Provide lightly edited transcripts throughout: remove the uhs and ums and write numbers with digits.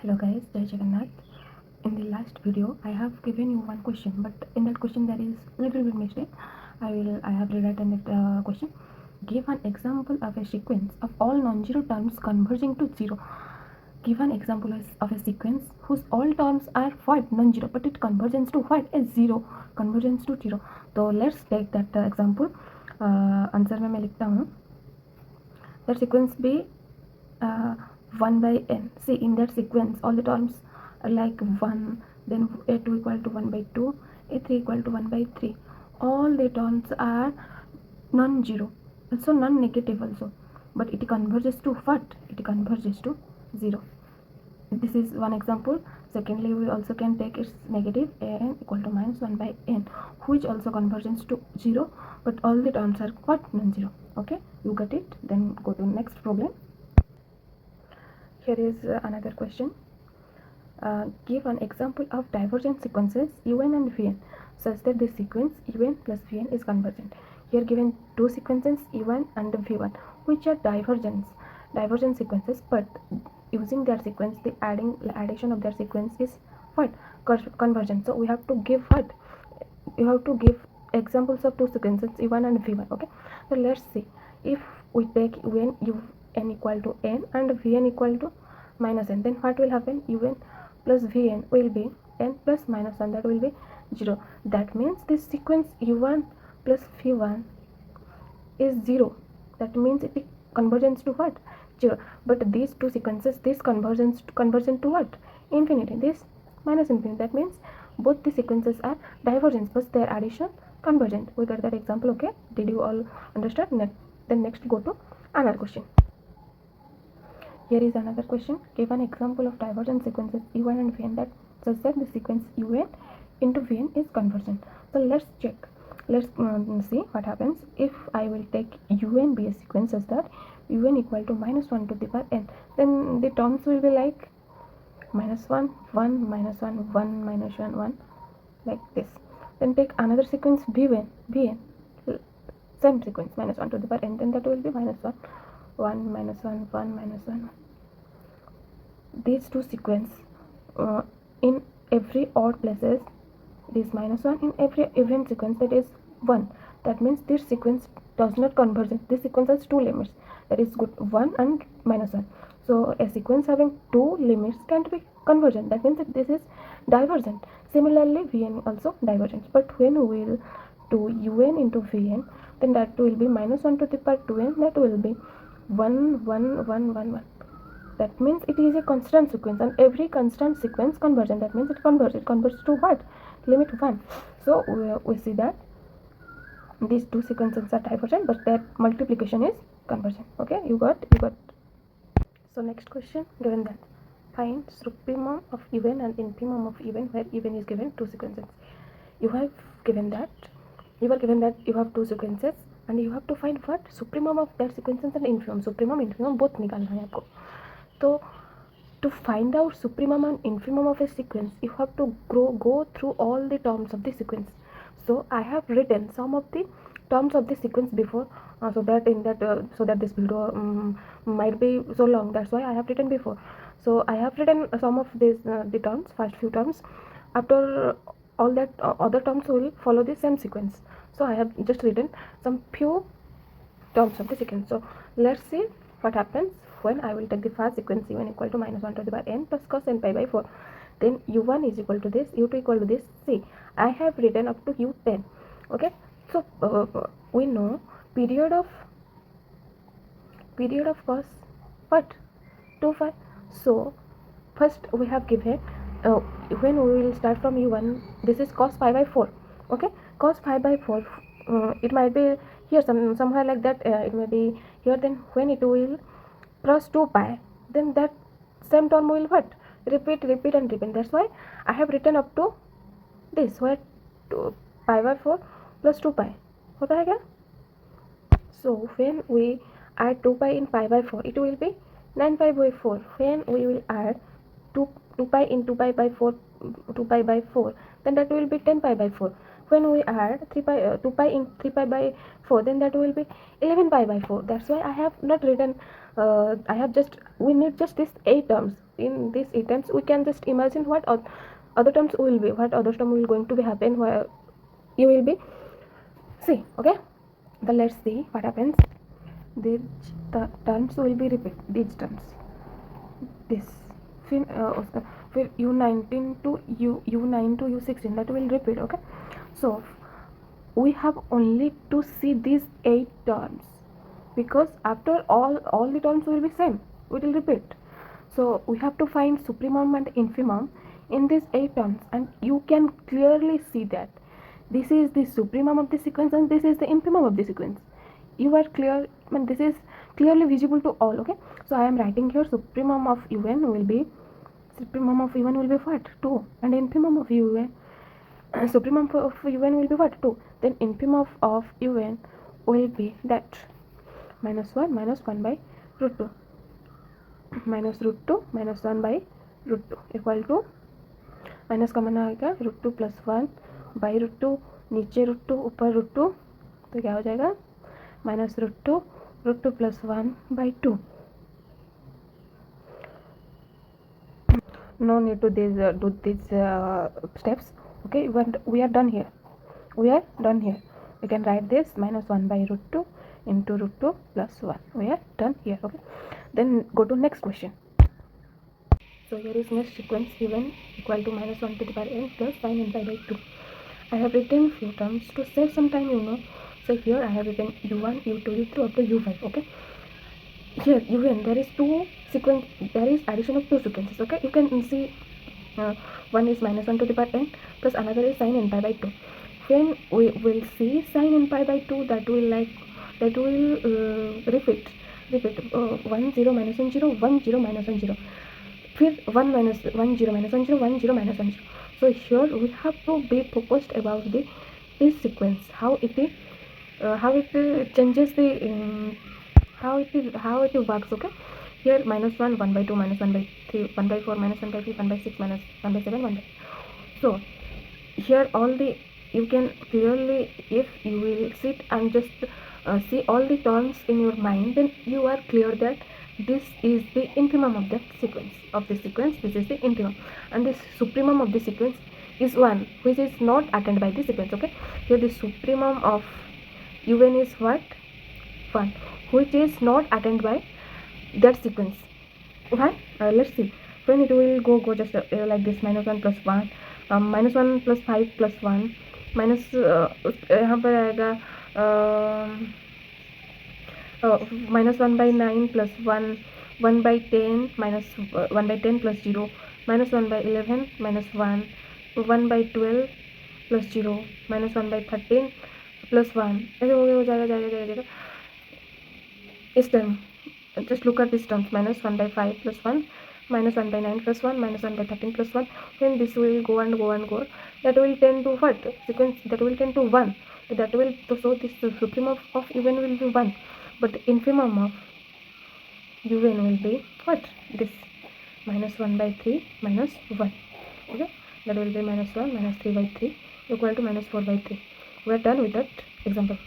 Hello guys, Jai Jagannath. In the last video, I have given you one question, but in that question there is little bit mistake. I have rewritten that question. Give an example of a sequence of all non-zero terms converging to zero. Give an example of a sequence whose all terms are what non-zero, but it converges to what is zero, convergence to zero. So let's take that example. Answer में मैं लिखता हूँ. That sequence be 1 by n. See, in that sequence all the terms are like 1, then a2 equal to 1 by 2, a3 equal to 1 by 3. All the terms are non-zero, also non-negative also, but it converges to what? It converges to 0. This is one example. Secondly, we also can take its negative an equal to minus 1 by n, which also converges to 0, but all the terms are what? Non-zero. Okay, you got it? Then go to next problem. Here is another question. Give an example of divergent sequences un and vn such that the sequence un plus vn is convergent. Here given two sequences u1 and v1 which are divergent sequences, but using their sequence the addition of their sequence is what? Convergent. So we have to give what? You have to give examples of two sequences u1 and v1. Okay, so let's see. If we take un equal to n and vn equal to minus n, then what will happen? Un plus vn will be n plus minus 1, that will be 0. That means this sequence u1 plus v1 is 0. That means it is convergence to what? 0. But these two sequences, this convergence to what? Infinity. This minus infinity. That means both the sequences are divergent, but their addition convergent. We got that example. Okay, did you all understand? Then next go to another question. Here is another question. Give an example of divergent sequences u1 and vn that such that the sequence un into vn is convergent. So let's check. Let's see what happens if I will take un be a sequence such that un equal to minus 1 to the power n. Then the terms will be like minus 1, 1, minus 1, 1, minus 1, 1, like this. Then take another sequence vn, same sequence, minus 1 to the power n. Then that will be minus 1, 1, minus 1, 1, minus 1. These two sequence in every odd places, this minus 1, in every even sequence that is 1. That means this sequence does not converge. This sequence has two limits, that is good 1 and minus 1. So a sequence having two limits can't be convergent. That means that this is divergent. Similarly, vn also divergent. But when we will do un into vn, then that will be minus 1 to the power 2n. That will be 1, 1, 1, 1, 1. That means it is a constant sequence, and every constant sequence convergent. That means it converges to what? Limit 1. So we see that these two sequences are divergent, but their multiplication is convergent. Okay, you got. So next question, given that find supremum of even and infimum of even, where even is given two sequences. You are given that you have two sequences and you have to find what? Supremum of that sequences and infimum. Supremum infimum both निकालना है आपको. So to find out supremum and infimum of a sequence, you have to go through all the terms of the sequence. So I have written some of the terms of the sequence before, so that this video might be so long. That's why I have written before. So I have written some of these the terms, first few terms. After all that, other terms will follow the same sequence. So I have just written some few terms of the sequence. So let's see what happens when I will take the first sequence u1 equal to minus 1 to the power n plus cos n pi by 4. Then u1 is equal to this, u2 equal to this. See, I have written up to u10. Okay, so we know period of cos what? 2 pi. So first we have given when we will start from u1, this is cos pi by 4. Okay, cos pi by 4, it might be here somewhere like that, it may be here. Then when it will cross 2 pi, then that same term will what? Repeat and repeat. That's why I have written up to this, where 2 pi by 4 plus 2 pi होता है क्या? So when we add 2 pi in pi by 4, it will be 9 pi by 4. When we will add 2 pi in 2 pi by 4, 2 pi by 4, then that will be 10 pi by 4. When we add 2 pi in 3 pi by 4, then that will be 11 pi by 4. That's why I have not written I have just, we need just these 8 terms. In these 8 terms we can just imagine what other terms will be, what other term will going to be happen, where you will be see. Okay, then let's see what happens. These terms will be repeat, these terms, this u19 to u9 to u16, that will repeat. Okay, so we have only to see these 8 terms, because after all the terms will be same, we will repeat. So we have to find supremum and infimum in these 8 terms, and you can clearly see that this is the supremum of the sequence and this is the infimum of the sequence. You are clear, and this is clearly visible to all. Okay, so I am writing here supremum of un will be, supremum of un will be what, 2, and infimum of un supremum of un will be what, 2. Then infimum of un will be that minus 1 minus 1 by root 2 minus root 2 minus 1 by root 2 equal to minus common आएगा root 2 plus 1 by root 2, नीचे root 2 ऊपर root 2, तो क्या हो जाएगा minus root 2 plus 1 by 2. No need to do these steps. Okay, we are done here. We can write this minus 1 by root 2 into root 2 plus 1. We are done here. Okay, then go to next question. So here is next sequence given equal to minus 1 to the power n plus sin n pi by 2. I have written few terms to save some time, So here I have written u1, u2, u3 up to u5. Okay, here un there is addition of 2 sequences. Okay, you can see one is minus 1 to the power n plus another is sin n pi by 2. When we will see sin n pi by 2, that will repeat 1 0 minus 1 0 1 0 minus 1 0, फिर 1 minus 1 0 minus 1 0 1 0 minus 1 0. So here we have to be focused about this sequence, how it changes the how it works. Okay, here minus 1 1 by 2 minus 1 by 3 1 by 4 minus 1 by 3 1 by 6 minus 1 by 7 1 by. So here all the, you can clearly, if you will sit and just see all the terms in your mind, then you are clear that this is the infimum of the sequence. This is the infimum, and this supremum of the sequence is 1, which is not attained by the sequence. Okay, here the supremum of un is what, 1, which is not attained by that sequence. Why? Let's see. When it will go just like this, minus 1 plus 1, minus 1 plus 5 plus 1, minus यहाँ पर आएगा minus 1 by 9 plus 1, 1 by 10 minus 1 by 10 plus 0, minus 1 by 11 minus 1, 1 by 12 plus 0, minus 1 by 13 plus 1. ऐसे हो जाएगा इस term. Just look at these terms, minus 1 by 5 plus 1, minus 1 by 9 plus 1, minus 1 by 13 plus 1. When this will go and go and go, that will tend to what? Sequence that will tend to 1. That will, so this supremum of un will be 1, but the infimum of un will be what? This minus 1 by 3 minus 1. Okay, that will be minus 1 minus 3 by 3 equal to minus 4 by 3. We are done with that example.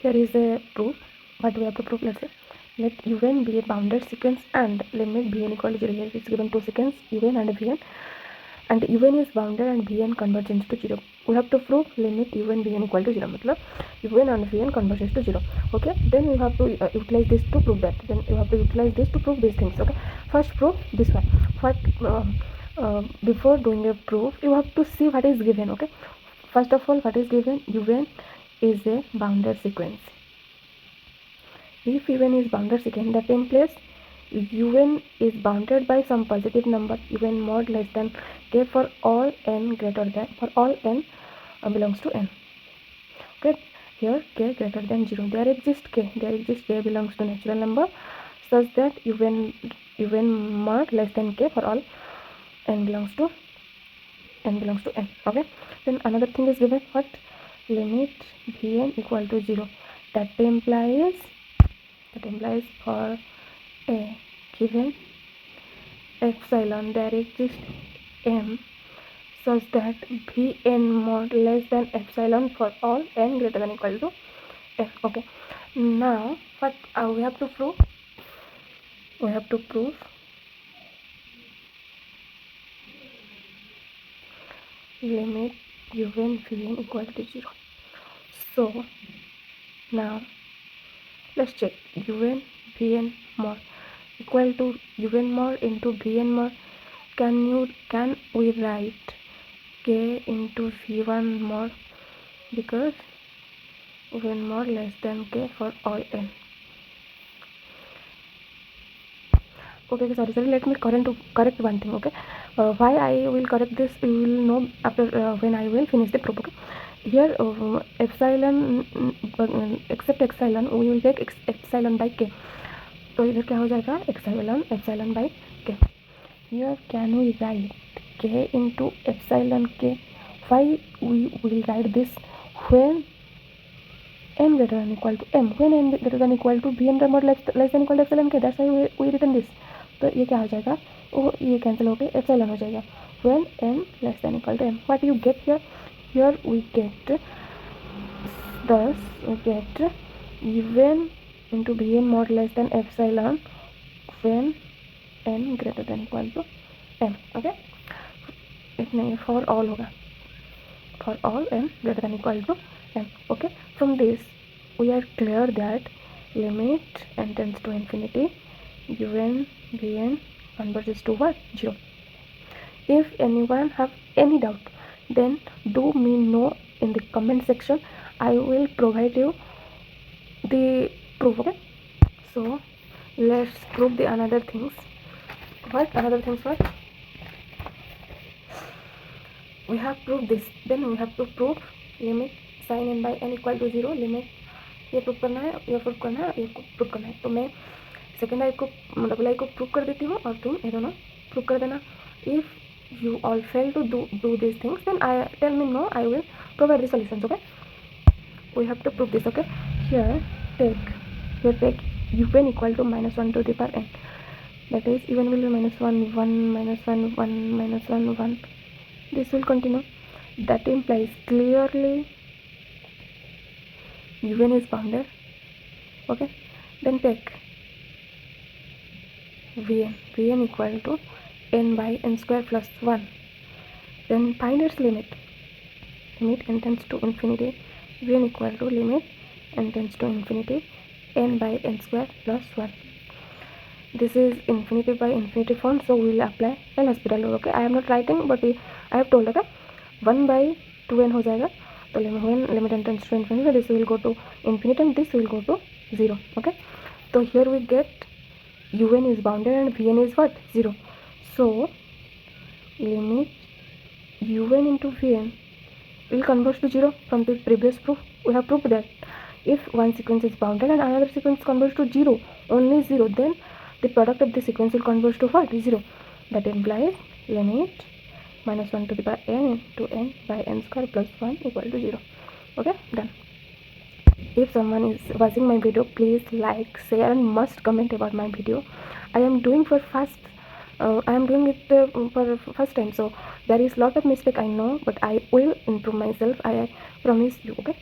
Here is a proof. What we have to prove? Let's say, let un be a bounded sequence and limit bn equal to 0. Here is given 2 sequence un and vn, and un is bounded and vn converges to 0. We have to prove limit un bn equal to 0. मतलब un and vn converges to 0. Okay, then you have to utilize this to prove that. Then you have to utilize this to prove these things. Okay, first prove this one. Before doing a proof, you have to see what is given. Okay, first of all, what is given? Un is a bounded sequence. If un is bounded sequence, that implies un is bounded by some positive number un mod less than k for all n greater than, for all n belongs to n. Okay, here k greater than 0. There exists k belongs to natural number such that un mod less than k for all n belongs to n. Okay, then another thing is given, what? Limit vn equal to 0. That implies for a given epsilon there exists m such that vn mod less than epsilon for all n greater than equal to f. Okay, now what we have to prove? we have to prove limit un vn equal to 0. So now let's check un vn more equal to un more into vn more. Can we write k into v1 more, because v1 more less than k for all n. Okay, sorry, let me correct one thing. Okay, why I will correct this, you will know after when I will finish the proof. Okay, here epsilon except epsilon we will take epsilon by k. तो इधर क्या हो जाएगा, epsilon by k. Here can we write k into epsilon k? Why we will write this? When n greater than equal to m, when n greater than equal to vn more less than equal to epsilon k, that's why we written this. तो ये क्या हो जाएगा, वो ये cancel होकर epsilon हो जाएगा. When n less than equal to m, what you get here? Here we get, thus we get even into vn more less than epsilon when n greater than equal to m. Okay, इतने for all होगा, for all n greater than equal to m. Okay, from this we are clear that limit n tends to infinity un vn converges to what? 0. If anyone have any doubt, then do me know in the comment section. I will provide you the proof. Okay, so let's prove the another things. What another things? What we have proved this, then we have to prove limit sin n by n equal to 0. Limit ये prove करना है, ये prove करना है, ये prove करना है. तो मैं सेकेंड आई को डबल आई को प्रूव कर देती हूँ और तुम ये दोनों प्रूव कर देना. If you all fail to do these things, then tell me no, I will provide the solutions. Okay, we have to prove this. Okay, here take un equal to minus 1 to the power n, that is un will be minus 1 1 minus 1 1 minus 1 1. This will continue. That implies clearly un is bounded. Okay, then take vn equal to n by n square plus 1. Then find its limit n tends to infinity vn equal to limit n tends to infinity n by n square plus 1. This is infinity by infinity form, so we will apply LHospital rule. Okay, I am not writing, but I have told. Okay, 1 by 2n हो जाएगा, तो when limit n tends to infinity, this will go to infinity and this will go to 0. Okay, so here we get un is bounded and vn is what? 0. So limit un into vn will converge to 0. From the previous proof we have proved that if one sequence is bounded and another sequence converges to 0, only 0, then the product of the sequence will converge to what? 0. That implies limit minus 1 to the power n into n by n square plus 1 equal to 0. Okay, done. If someone is watching my video, please like, share and must comment about my video. I am doing for fast. I am doing it for first time, so there is lot of mistake I know, but I will improve myself. I promise you. Okay.